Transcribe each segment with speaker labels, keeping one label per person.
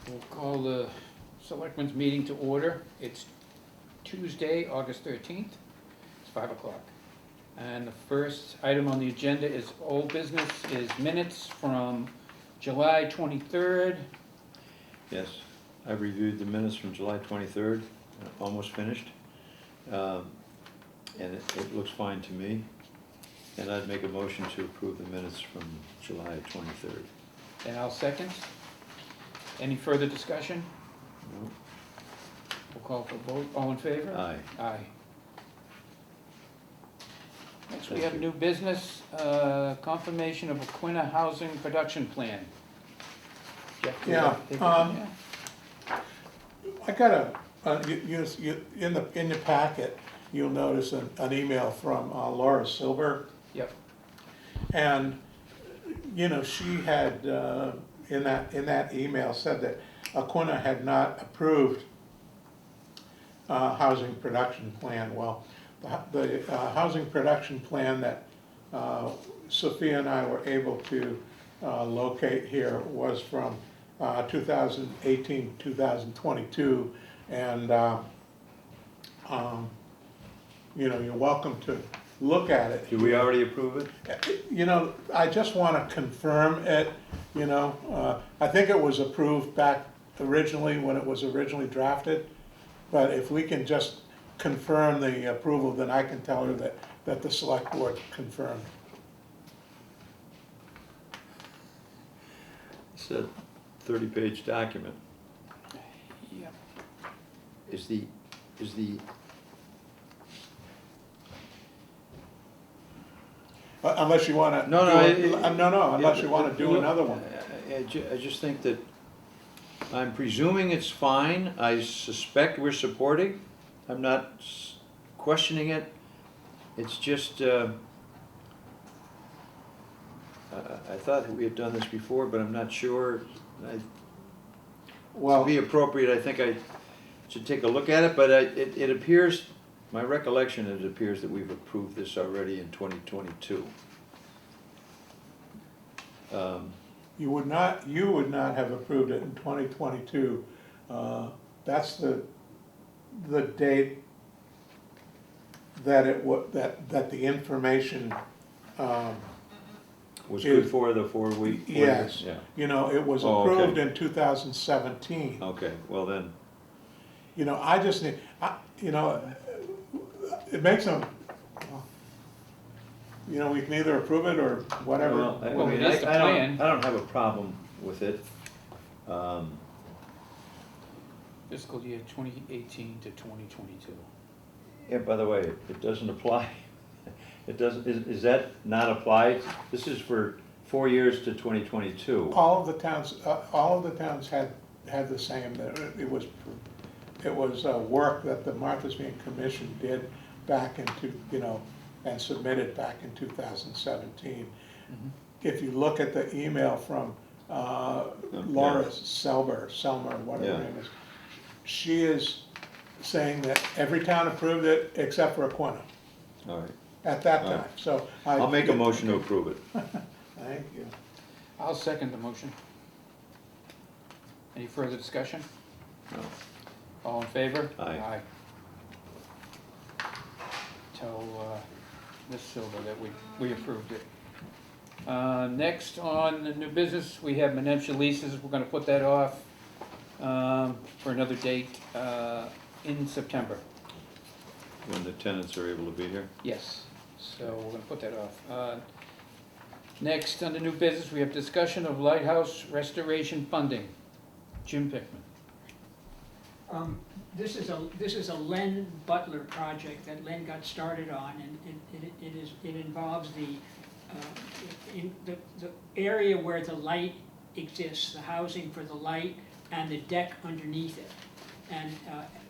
Speaker 1: We'll call the Selectmen's meeting to order. It's Tuesday, August 13th. It's 5 o'clock. And the first item on the agenda is old business, is minutes from July 23rd.
Speaker 2: Yes, I've reviewed the minutes from July 23rd, almost finished. And it looks fine to me. And I'd make a motion to approve the minutes from July 23rd.
Speaker 1: And I'll second. Any further discussion?
Speaker 2: No?
Speaker 1: We'll call for a vote. All in favor?
Speaker 2: Aye.
Speaker 1: Aye. Next, we
Speaker 2: Thank
Speaker 1: have
Speaker 2: you.
Speaker 1: new business, confirmation of Aquinnah housing production plan. Jeff, do you
Speaker 3: Yeah,
Speaker 1: want to take it from here?
Speaker 3: I got in the packet, you'll notice an email from Laura Silver.
Speaker 1: Yep.
Speaker 3: And, you know, she had, in that email said that Aquinnah had not approved housing production plan. Well, the housing production plan that Sophia and I were able to locate here was from 2018, 2022, and you know, you're welcome to look at it.
Speaker 2: Did we already approve it?
Speaker 3: You know, I just want to confirm it, you know. I think it was approved back originally when it was originally drafted, but if we can just confirm the approval, then I can tell her that the select board confirmed.
Speaker 2: It's a 30-page document.
Speaker 1: Yep.
Speaker 2: Is the,
Speaker 3: Unless you want to.
Speaker 2: No,
Speaker 3: Unless you want to do another one.
Speaker 2: I just think that, I'm presuming it's fine. I suspect we're supporting. I'm not questioning it. It's just, I thought we had done this before, but I'm not sure. To
Speaker 3: Well,
Speaker 2: be appropriate, I think I should take a look at it, but it appears, my recollection, it appears that we've approved this already in 2022.
Speaker 3: you would not have approved it in 2022. That's the date that that the information,
Speaker 2: Was good for the 4 week?
Speaker 3: yes.
Speaker 2: Yeah,
Speaker 3: You know, it was
Speaker 2: Oh, okay.
Speaker 3: approved in 2017.
Speaker 2: okay, well then,
Speaker 3: You know, I just need, you know, it makes them, you know, we can either approve it or whatever.
Speaker 2: well, I
Speaker 1: Well,
Speaker 2: mean,
Speaker 1: it is the
Speaker 2: I
Speaker 1: plan.
Speaker 2: don't have a problem with it.
Speaker 1: Fiscal year 2018 to 2022.
Speaker 2: Yeah, by the way, it doesn't apply. It doesn't, is that not applied? This is for 4 years to 2022.
Speaker 3: All of the towns had the same, that it was work that the Martha's Vineyard Commission did back into, you know, and submitted back in 2017.
Speaker 1: Mhm.
Speaker 3: If you look at the email from Laura Selmer, whatever her
Speaker 2: Yeah.
Speaker 3: name is, she is saying that every town approved it except for Aquinnah
Speaker 2: All right,
Speaker 3: at that
Speaker 2: All right.
Speaker 3: time, so.
Speaker 2: I'll make a motion to approve it.
Speaker 3: Thank you.
Speaker 1: I'll second the motion. Any further discussion?
Speaker 2: No.
Speaker 1: All in favor?
Speaker 2: Aye.
Speaker 1: Tell Ms. Silver that we approved it. Next on the new business, we have Menemsha leases. We're gonna put that off for another date in September.
Speaker 2: When the tenants are able to be here.
Speaker 1: Yes, so we're gonna put that off. Next, on the new business, we have discussion of lighthouse restoration funding. Jim Pickman.
Speaker 4: This is a Len Butler project that Len got started on, and it involves the area where the light exists, the housing for the light and the deck underneath it. And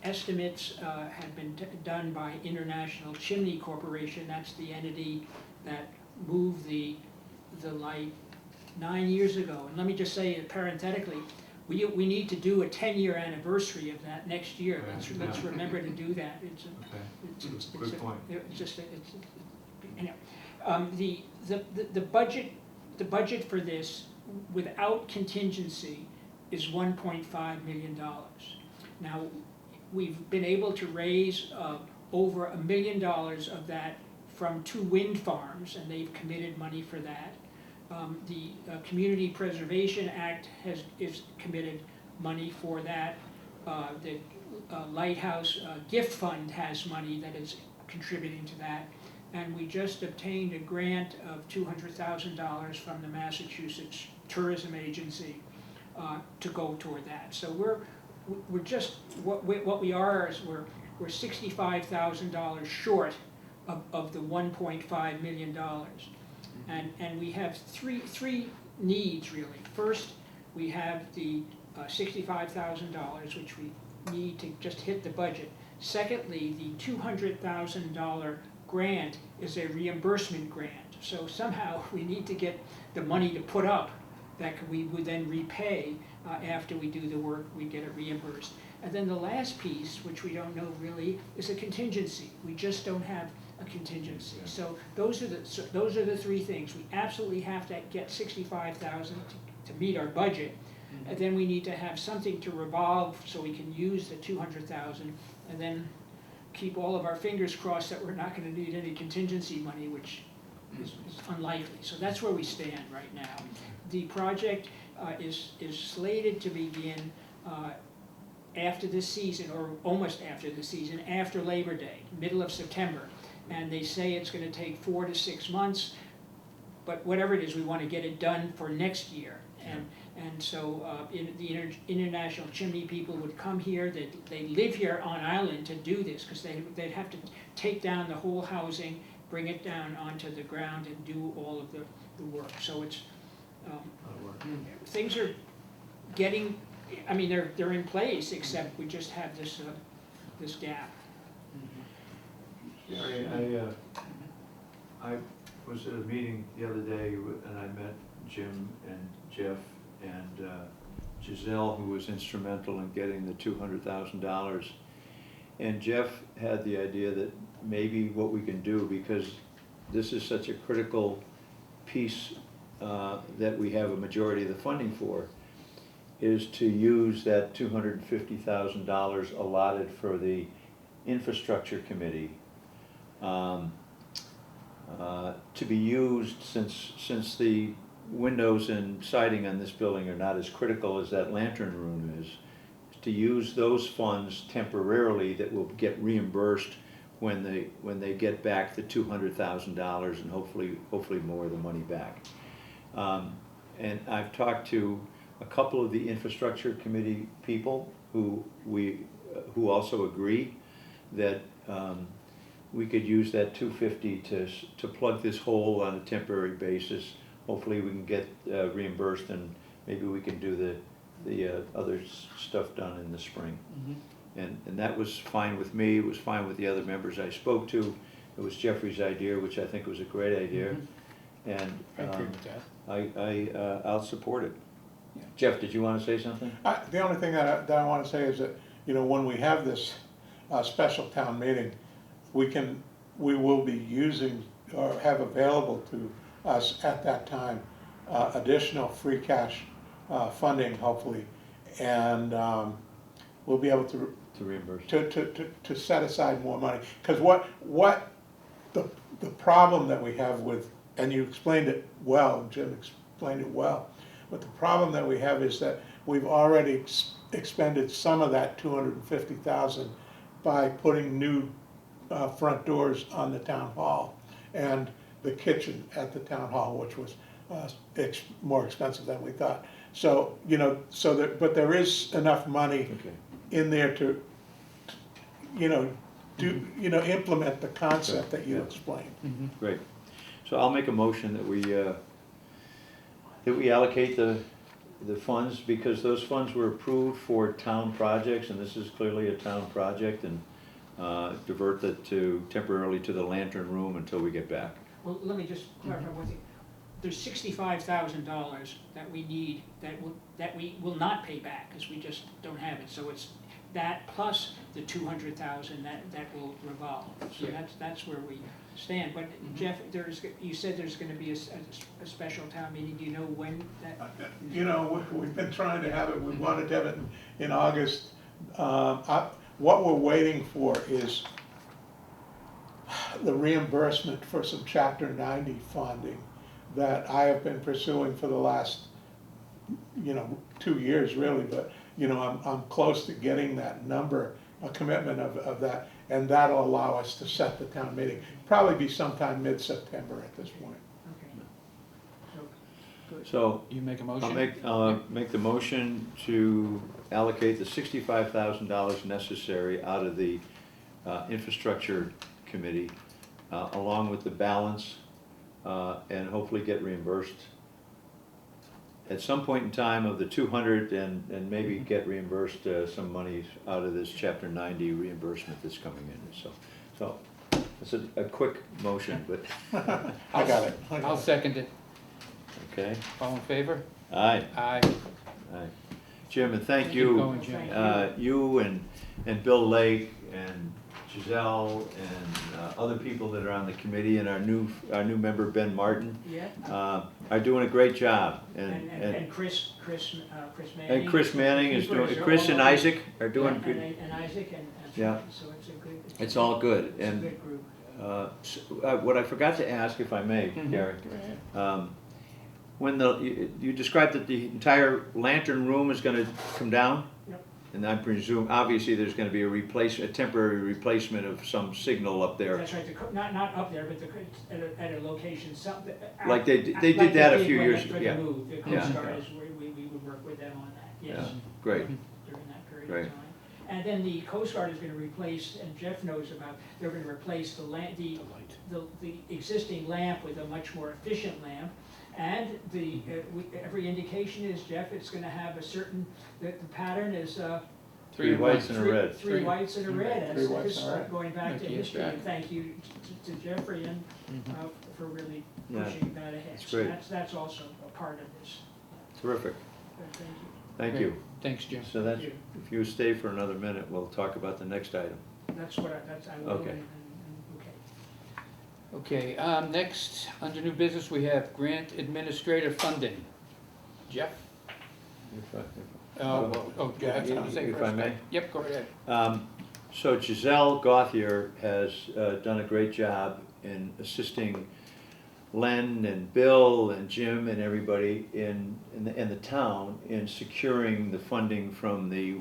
Speaker 4: estimates have been done by International Chimney Corporation. That's the entity that moved the light 9 years ago. And let me just say parenthetically, we need to do a 10-year anniversary of that next year. Let's remember to do that. It's a good point. The budget for this, without contingency, is $1.5 million. Now, we've been able to raise over $1 million of that from 2 wind farms, and they've committed money for that. The Community Preservation Act is committed money for that. The Lighthouse Gift Fund has money that is contributing to that. And we just obtained a grant of $200,000 from the Massachusetts Tourism Agency to go toward that. So we're just, what we are is we're $65,000 short of the $1.5 million. And we have three needs really. First, we have the $65,000, which we need to just hit the budget. Secondly, the $200,000 grant is a reimbursement grant. So somehow we need to get the money to put up that we would then repay after we do the work, we get it reimbursed. And then the last piece, which we don't know really, is a contingency. We just don't have a contingency. So those are the 3 things. We absolutely have to get $65,000 to meet our budget. And then we need to have something to revolve so we can use the $200,000, and then keep all of our fingers crossed that we're not going to need any contingency money, which is unlikely. So that's where we stand right now. The project is slated to begin after this season, or almost after the season, after Labor Day, middle of September. And they say it's going to take 4 to 6 months, but whatever it is, we want to get it done for next year. And so the international chimney people would come here. They live here on island to do this, because they'd have to take down the whole housing, bring it down onto the ground, and do all of the work. So it's things are getting. I mean, they're in place, except we just have this this gap.
Speaker 2: I was at a meeting the other day, and I met Jim and Jeff and Giselle, who was instrumental in getting the $200,000. And Jeff had the idea that maybe what we can do, because this is such a critical piece that we have a majority of the funding for, is to use that $250,000 allotted for the infrastructure committee to be used, since the windows and siding on this building are not as critical as that lantern room is, to use those funds temporarily that will get reimbursed when they get back the $200,000 and hopefully more of the money back. And I've talked to a couple of the infrastructure committee people who also agree that we could use that $250 to plug this hole on a temporary basis. Hopefully we can get reimbursed, and maybe we can do the other stuff done in the spring. And that was fine with me. It was fine with the other members I spoke to. It was Jeffrey's idea, which I think was a great idea. And
Speaker 1: I agree with that.
Speaker 2: I'll support it.
Speaker 1: Yeah.
Speaker 2: Jeff, did you want to say something?
Speaker 3: The only thing that I want to say is that, when we have this special town meeting, we will be using, or have available to us at that time, additional free cash funding, hopefully, and we'll be able to
Speaker 2: reimburse,
Speaker 3: to set aside more money. Because what the problem that we have with, and you explained it well, Jim explained it well, but the problem that we have is that we've already expended some of that $250,000 by putting new front doors on the town hall and the kitchen at the town hall, which was more expensive than we thought. So but there is enough money in there to implement the concept that you explained.
Speaker 2: Great. So I'll make a motion that we allocate the funds, because those funds were approved for town projects, and this is clearly a town project, and divert that temporarily to the lantern room until we get back.
Speaker 4: Well, let me just clarify one thing. There's $65,000 that we need that we will not pay back, because we just don't have it. So that plus the 200,000 that will revolve. So
Speaker 1: Yeah.
Speaker 4: that's where we stand. But Jeff, you said there's gonna be a special town meeting. Do you know when that?
Speaker 3: You know, we've been trying to have it, we wanted to have it in August. What we're waiting for is the reimbursement for some Chapter 90 funding that I have been pursuing for the last, 2 years really, but, I'm close to getting that number, a commitment of that, and that'll allow us to set the town meeting. Probably be sometime mid-September at this point.
Speaker 4: Okay. So, good.
Speaker 2: So
Speaker 1: You make a
Speaker 2: I'll
Speaker 1: motion?
Speaker 2: make the motion to allocate the $65,000 necessary out of the infrastructure committee, along with the balance, and hopefully get reimbursed at some point in time of the 200, and maybe get reimbursed some money out of this Chapter 90 reimbursement that's coming in. So it's a quick motion, but,
Speaker 3: I got it.
Speaker 1: I'll second it.
Speaker 2: okay.
Speaker 1: All in favor?
Speaker 2: Aye,
Speaker 1: Aye.
Speaker 2: aye. Jim, and thank
Speaker 1: Keep
Speaker 2: you.
Speaker 1: going, Jim.
Speaker 2: You and Bill Lake and Giselle and other people that are on the committee, and our new member Ben Martin
Speaker 4: Yeah.
Speaker 2: are doing a great job.
Speaker 4: And Chris Manning.
Speaker 2: And Chris Manning is doing,
Speaker 4: Keepers are
Speaker 2: Chris and
Speaker 4: all-
Speaker 2: Isaac are doing
Speaker 4: Yeah,
Speaker 2: good.
Speaker 4: And Isaac and.
Speaker 2: Yeah.
Speaker 4: So it's a good.
Speaker 2: It's all good.
Speaker 4: It's a
Speaker 2: And
Speaker 4: good group.
Speaker 2: what I forgot to ask, if I may,
Speaker 1: Mhm.
Speaker 2: Gary, when you described that the entire lantern room is gonna come down?
Speaker 4: Yep.
Speaker 2: And I presume, obviously, there's gonna be a temporary replacement of some signal up there.
Speaker 4: That's right, not up there, but at a location,
Speaker 2: Like they did
Speaker 4: like
Speaker 2: that a
Speaker 4: did
Speaker 2: few
Speaker 4: when
Speaker 2: years
Speaker 4: they-
Speaker 2: ago,
Speaker 4: For
Speaker 2: yeah.
Speaker 4: the move, the
Speaker 2: Yeah.
Speaker 4: Coast Guard is where we would work with them on that, yes.
Speaker 2: Yeah, great.
Speaker 4: During that period
Speaker 2: Great.
Speaker 4: of time. And then the Coast Guard is gonna replace, and Jeff knows about, they're gonna replace the existing lamp with a much more efficient lamp. And every indication is, Jeff, it's gonna have a certain, the pattern is,
Speaker 2: Three whites and a red.
Speaker 4: Three whites and a red,
Speaker 3: Three whites and a red.
Speaker 4: going back to
Speaker 1: Thank you,
Speaker 4: history,
Speaker 1: back.
Speaker 4: and thank you to Jeffrey and,
Speaker 1: Mhm.
Speaker 4: for really
Speaker 2: Yeah,
Speaker 4: pushing that ahead.
Speaker 2: that's
Speaker 4: So
Speaker 2: great.
Speaker 4: that's also a part of this.
Speaker 2: Terrific.
Speaker 4: Thank you.
Speaker 2: Thank
Speaker 1: Great.
Speaker 2: you.
Speaker 1: Thanks, Jim.
Speaker 2: So that's,
Speaker 4: you.
Speaker 2: if you stay for another minute, we'll talk about the next item.
Speaker 4: That's what I will,
Speaker 2: Okay.
Speaker 4: and okay.
Speaker 1: Okay, next, under new business, we have grant administrator funding. Jeff?
Speaker 2: If I-
Speaker 1: Go ahead.
Speaker 3: Yeah,
Speaker 1: Say
Speaker 2: if
Speaker 1: first.
Speaker 2: I may.
Speaker 1: Yep, go ahead.
Speaker 2: So Giselle Gauthier has done a great job in assisting Len and Bill and Jim and everybody in the town in securing the funding from the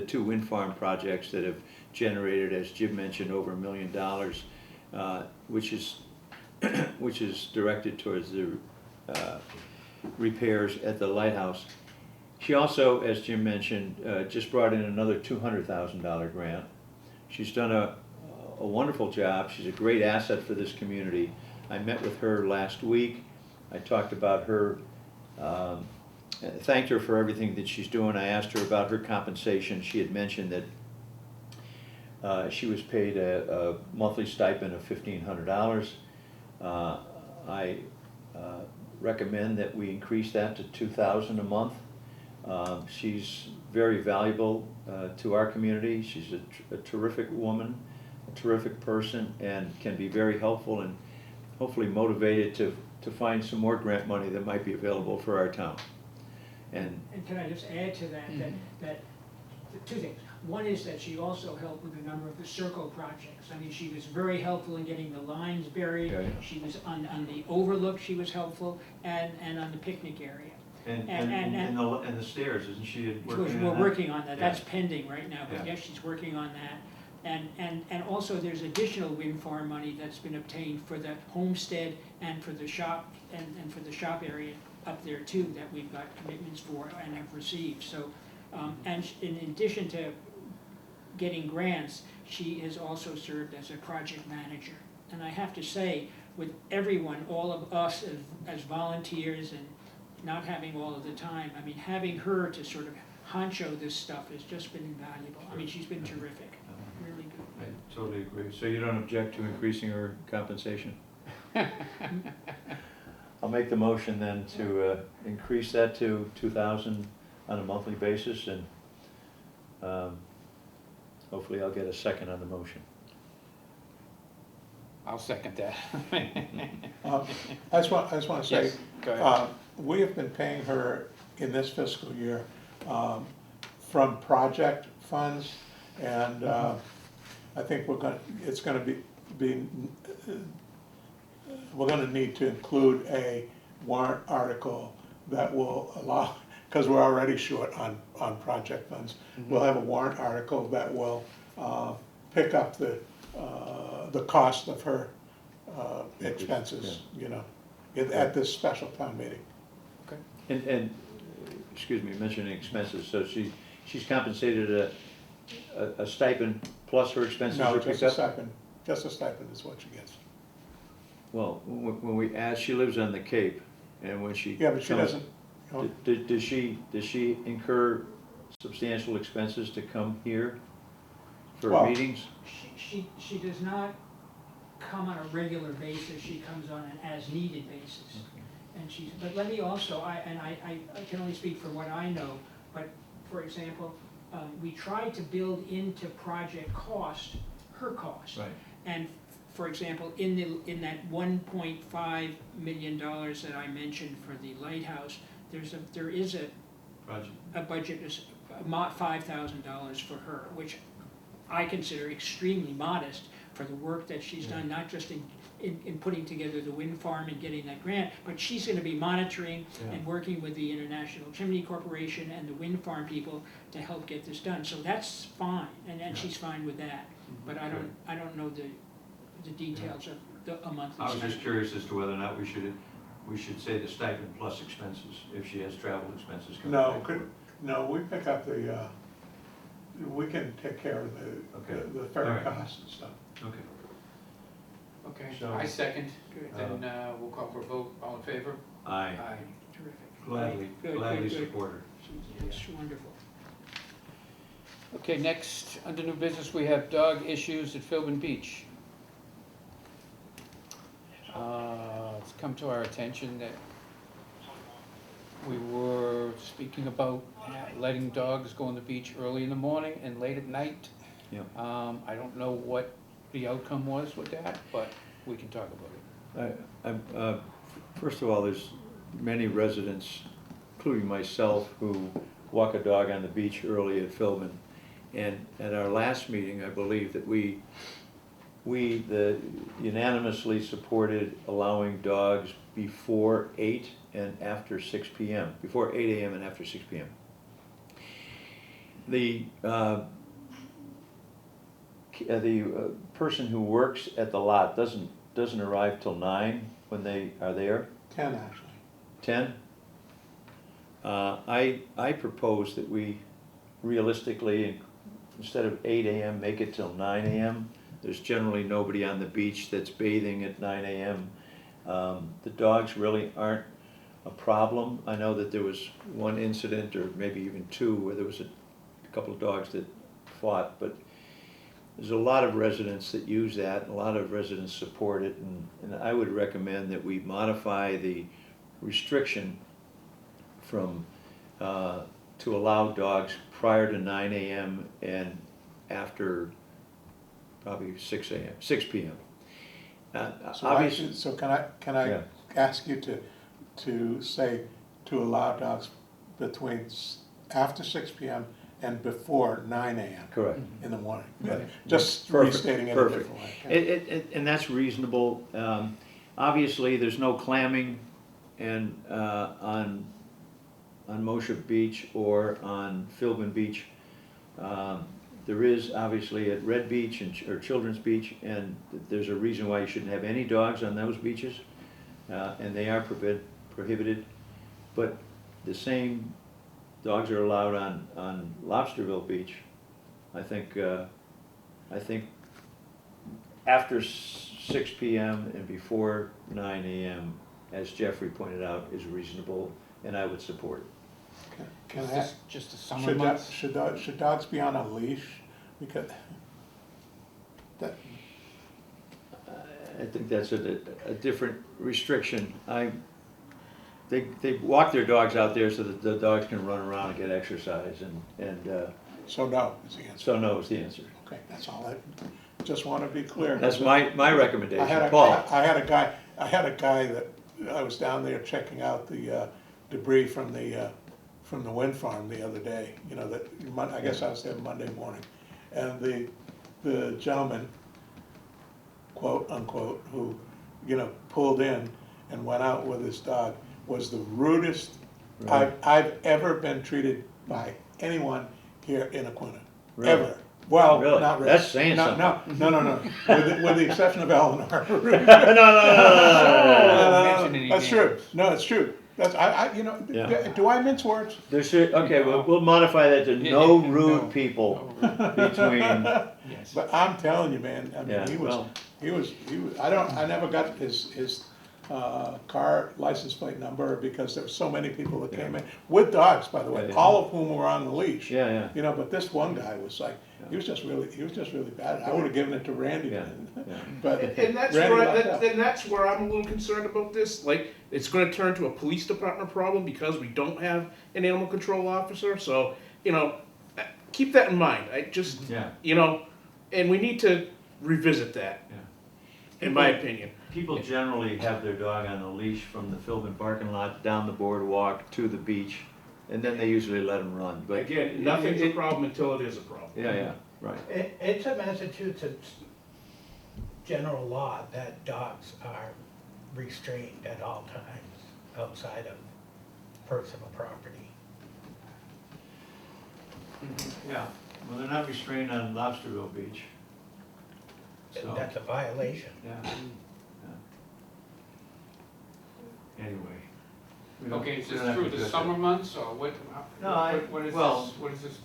Speaker 2: two wind farm projects that have generated, as Jim mentioned, over $1 million, which is directed towards the repairs at the lighthouse. She also, as Jim mentioned, just brought in another $200,000 grant. She's done a wonderful job. She's a great asset for this community. I met with her last week. I talked about her, thanked her for everything that she's doing. I asked her about her compensation. She had mentioned that she was paid a monthly stipend of $1,500. I recommend that we increase that to $2,000 a month. She's very valuable to our community. She's a terrific woman, a terrific person, and can be very helpful and hopefully motivated to find some more grant money that might be available for our town. And
Speaker 4: And can I just add to that, that two things. One is that she also helped with a number of the circle projects. I mean, she was very helpful in getting the lines buried.
Speaker 2: Okay.
Speaker 4: She was on the overlook, she was helpful, and on the picnic area.
Speaker 2: and the stairs, isn't she
Speaker 4: We're working on that, that's
Speaker 2: Yeah.
Speaker 4: pending right now, but
Speaker 2: Yeah.
Speaker 4: yes, she's working on that. And also there's additional wind farm money that's been obtained for the homestead and for the shop, and for the shop area up there too, that we've got commitments for and have received, so. In addition to getting grants, she has also served as a project manager. And I have to say, with everyone, all of us as volunteers and not having all of the time, I mean, having her to sort of honcho this stuff has just been invaluable. I mean, she's been terrific, really good.
Speaker 2: I totally agree. So you don't object to increasing her compensation? I'll make the motion then to increase that to $2,000 on a monthly basis, and hopefully I'll get a second on the motion.
Speaker 1: I'll second that.
Speaker 3: I just want to say,
Speaker 1: Yes, go ahead.
Speaker 3: we have been paying her in this fiscal year from project funds, and I think it's gonna be, we're gonna need to include a warrant article that will allow, because we're already short on project funds. We'll have a warrant article that will pick up the cost of her expenses, you know, at this special town meeting.
Speaker 1: Okay.
Speaker 2: And, excuse me, mentioning expenses, so she's compensated a stipend plus her expenses
Speaker 3: No,
Speaker 2: are
Speaker 3: just
Speaker 2: picked
Speaker 3: a
Speaker 2: up?
Speaker 3: stipend, just a stipend is what she gets.
Speaker 2: Well, when we ask, she lives on the Cape, and when she
Speaker 3: Yeah, but she
Speaker 2: comes-
Speaker 3: doesn't, you know,
Speaker 2: Does she incur substantial expenses to come here for
Speaker 3: Well-
Speaker 2: meetings?
Speaker 4: She does not come on a regular basis, she comes on an as-needed basis. And but let me also, I can only speak for what I know, but for example, we try to build into project cost, her cost.
Speaker 2: Right.
Speaker 4: And for example, in that $1.5 million that I mentioned for the lighthouse, there is a budget is $5,000 for her, which I consider extremely modest for the work that she's done, not just in putting together the wind farm and getting that grant, but she's gonna be monitoring and working with the International Chimney Corporation and the wind farm people to help get this done. So that's fine, and she's fine with that. But I don't know the details of a monthly
Speaker 5: I was
Speaker 4: stipend.
Speaker 5: just curious as to whether or not we should say the stipend plus expenses, if she has travel expenses coming back.
Speaker 3: no, we pick up we can take care of
Speaker 5: Okay.
Speaker 3: the ferry
Speaker 5: All right.
Speaker 3: costs and stuff.
Speaker 5: Okay.
Speaker 1: Okay,
Speaker 5: So-
Speaker 1: I second,
Speaker 4: Good.
Speaker 1: then we'll call for a vote, all in favor?
Speaker 2: Aye.
Speaker 4: Terrific.
Speaker 5: Gladly,
Speaker 4: Good,
Speaker 5: gladly
Speaker 4: good, good.
Speaker 5: support her.
Speaker 4: It's wonderful.
Speaker 1: Okay, next, under new business, we have dog issues at Philbin Beach. It's come to our attention that we were speaking about letting dogs go on the beach early in the morning and late at night.
Speaker 2: Yeah.
Speaker 1: I don't know what the outcome was with that, but we can talk about it.
Speaker 2: First of all, there's many residents, including myself, who walk a dog on the beach early at Philbin. And at our last meeting, I believe that we unanimously supported allowing dogs before 8 and after 6 p.m., before 8 a.m. and after 6 p.m. The person who works at the lot doesn't arrive till 9 when they are there.
Speaker 3: 10, actually.
Speaker 2: 10? I propose that we realistically, instead of 8 a.m., make it till 9 a.m. There's generally nobody on the beach that's bathing at 9 a.m. The dogs really aren't a problem. I know that there was one incident, or maybe even two, where there was a couple of dogs that fought, but there's a lot of residents that use that, and a lot of residents support it, and I would recommend that we modify the restriction from, to allow dogs prior to 9 a.m. and after probably 6 p.m.
Speaker 3: So
Speaker 2: Obviously,
Speaker 3: so can I
Speaker 2: Yeah.
Speaker 3: ask you to say, to allow dogs between after 6 p.m. and before 9 a.m.
Speaker 2: correct.
Speaker 3: in the morning?
Speaker 2: Right.
Speaker 3: Just
Speaker 2: Perfect,
Speaker 3: restating it a
Speaker 2: perfect.
Speaker 3: different way.
Speaker 2: And that's reasonable. Obviously, there's no clamming and, on Moshe Beach or on Philbin Beach. There is obviously at Red Beach or Children's Beach, and there's a reason why you shouldn't have any dogs on those beaches, and they are prohibited. But the same dogs are allowed on Lobsterville Beach. I think after 6 p.m. and before 9 a.m., as Jeffrey pointed out, is reasonable, and I would support it.
Speaker 3: Can
Speaker 1: Is
Speaker 3: I,
Speaker 1: this just the summer
Speaker 3: should
Speaker 1: months?
Speaker 3: should dogs be on a leash? Because that,
Speaker 2: I think that's a different restriction. They walk their dogs out there so that the dogs can run around and get exercise, and
Speaker 3: So no is the answer.
Speaker 2: So no is the answer.
Speaker 3: Okay, that's all. I just want to be clear.
Speaker 2: That's my
Speaker 3: I had
Speaker 2: recommendation.
Speaker 3: a,
Speaker 2: Paul?
Speaker 3: I had a guy that, I was down there checking out the debris from the wind farm the other day, you know, I guess I was there Monday morning. And the gentleman, quote unquote, who, you know, pulled in and went out with his dog was the rudest
Speaker 2: Right.
Speaker 3: I've ever been treated by anyone here in Aquinnah,
Speaker 2: Really?
Speaker 3: ever. Well,
Speaker 2: Really?
Speaker 3: not really.
Speaker 2: That's saying
Speaker 3: No,
Speaker 2: something.
Speaker 3: No. With the exception of Eleanor.
Speaker 2: No.
Speaker 1: mention any
Speaker 3: That's
Speaker 1: names.
Speaker 3: true. No, it's true. That's, you know,
Speaker 2: Yeah.
Speaker 3: do I mince words?
Speaker 2: There should, okay, we'll modify that to no
Speaker 1: No.
Speaker 2: rude people between,
Speaker 1: Yes.
Speaker 3: But I'm telling you, man, I mean,
Speaker 2: yeah,
Speaker 3: he was,
Speaker 2: well,
Speaker 3: I never got his car license plate number because there were so many people that came in, with dogs, by the way,
Speaker 2: Yeah.
Speaker 3: all of whom were on the leash.
Speaker 2: yeah.
Speaker 3: You know, but this one guy was like, he was just really bad. I would've given it to Randy,
Speaker 2: Yeah,
Speaker 3: man.
Speaker 2: yeah.
Speaker 3: But
Speaker 6: And that's
Speaker 3: Randy
Speaker 6: where
Speaker 3: lucked out.
Speaker 6: that's where I'm a little concerned about this. Like, it's going to turn to a police department problem because we don't have an animal control officer. So, you know, keep that in mind. I just,
Speaker 5: Yeah.
Speaker 6: you know, and we need to revisit that,
Speaker 5: Yeah.
Speaker 6: in my opinion.
Speaker 5: People generally have their dog on a leash from the Philbin parking lot down the boardwalk to the beach, and then they usually let them run, but.
Speaker 6: Again, nothing's a problem until it is a problem.
Speaker 5: Yeah, right.
Speaker 7: It's a Massachusetts general law that dogs are restrained at all times outside of personal property.
Speaker 5: Yeah, well, they're not restrained on Lobsterville Beach. So,
Speaker 7: That's a violation.
Speaker 5: yeah. Anyway. we don't-
Speaker 1: Okay, is
Speaker 5: we
Speaker 1: this
Speaker 5: don't have
Speaker 1: through
Speaker 5: to
Speaker 1: the
Speaker 5: address
Speaker 1: summer
Speaker 5: it.
Speaker 1: months, or
Speaker 5: No,
Speaker 1: what is
Speaker 5: well-
Speaker 1: this, what is this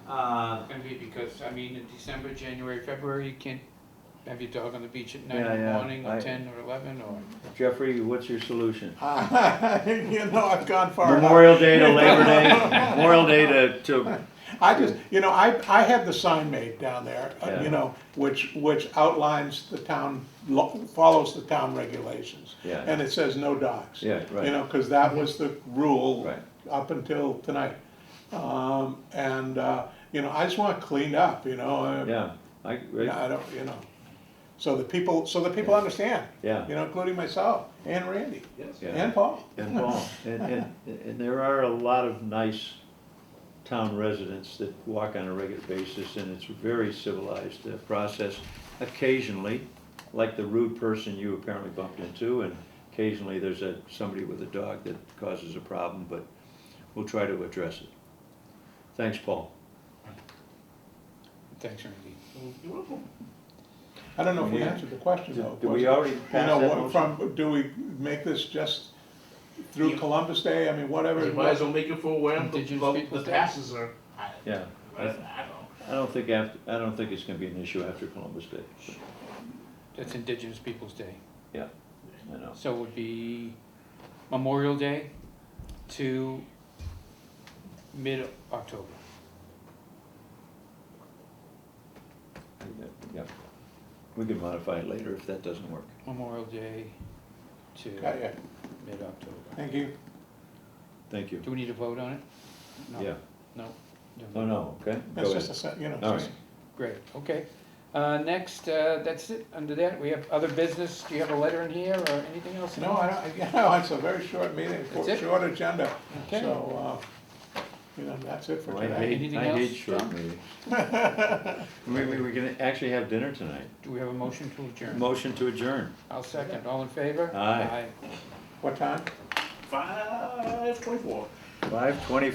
Speaker 5: Uh,
Speaker 1: gonna be? Because, I mean, in December, January, February, you can't have your dog on the beach at 9 in
Speaker 2: Yeah,
Speaker 1: the
Speaker 2: yeah,
Speaker 1: morning, or
Speaker 2: I-
Speaker 1: 10 or 11, or?
Speaker 2: Jeffrey, what's your solution?
Speaker 3: You know, I've gone far enough.
Speaker 2: Memorial Day to Labor Day, Memorial Day to,
Speaker 3: I just, you know, I had the sign made down there,
Speaker 2: Yeah.
Speaker 3: you know, which outlines the town, follows the town regulations.
Speaker 2: Yeah.
Speaker 3: And it says no dogs.
Speaker 2: Yeah, right.
Speaker 3: You know, because that was the rule
Speaker 2: Right.
Speaker 3: up until tonight. You know, I just want it cleaned up, you know.
Speaker 2: yeah, I,
Speaker 3: I don't, you know, so that people understand.
Speaker 2: Yeah.
Speaker 3: You know, including myself and Randy
Speaker 6: Yes.
Speaker 2: yeah.
Speaker 3: and Paul.
Speaker 2: And Paul, and there are a lot of nice town residents that walk on a regular basis, and it's a very civilized process. Occasionally, like the rude person you apparently bumped into, and occasionally there's somebody with a dog that causes a problem, but we'll try to address it. Thanks, Paul.
Speaker 1: Thanks, Randy.
Speaker 6: You're welcome.
Speaker 3: I don't know if we
Speaker 2: Yeah.
Speaker 3: answered the question though.
Speaker 2: Do we already
Speaker 3: You
Speaker 2: pass
Speaker 3: know,
Speaker 2: that
Speaker 3: what-
Speaker 2: motion?
Speaker 3: do we make this just through Columbus Day? I mean, whatever.
Speaker 6: You might as well make it for where
Speaker 1: Indigenous
Speaker 6: the
Speaker 1: Peoples' Day.
Speaker 6: passes are.
Speaker 2: Yeah,
Speaker 6: I don't know.
Speaker 2: I don't think it's gonna be an issue after Columbus Day.
Speaker 1: That's Indigenous Peoples' Day.
Speaker 2: Yeah, I know.
Speaker 1: So it would be Memorial Day to mid-October.
Speaker 2: Yeah, we can modify it later if that doesn't work.
Speaker 1: Memorial Day to
Speaker 3: Got ya.
Speaker 1: mid-October.
Speaker 3: Thank you.
Speaker 2: Thank you.
Speaker 1: Do we need to vote on it? No.
Speaker 2: Yeah.
Speaker 1: No?
Speaker 2: Oh, no, okay.
Speaker 3: That's
Speaker 2: Go
Speaker 3: just
Speaker 2: ahead.
Speaker 3: you know.
Speaker 2: All
Speaker 3: just-
Speaker 2: right.
Speaker 1: Great, okay. Next, that's it. Under that, we have other business. Do you have a letter in here or anything else?
Speaker 3: No, I don't, you know, it's a very short meeting,
Speaker 1: That's it?
Speaker 3: short agenda.
Speaker 1: Okay.
Speaker 3: So, you know, that's it for
Speaker 2: Well, I
Speaker 3: today.
Speaker 1: Anything
Speaker 2: hate
Speaker 1: else,
Speaker 2: short
Speaker 1: John?
Speaker 2: meetings. We can actually have dinner tonight.
Speaker 1: Do we have a motion to adjourn?
Speaker 2: Motion to adjourn.
Speaker 1: I'll second. All in favor?
Speaker 2: Aye.
Speaker 3: What time?
Speaker 6: 5:24.
Speaker 2: 5:24.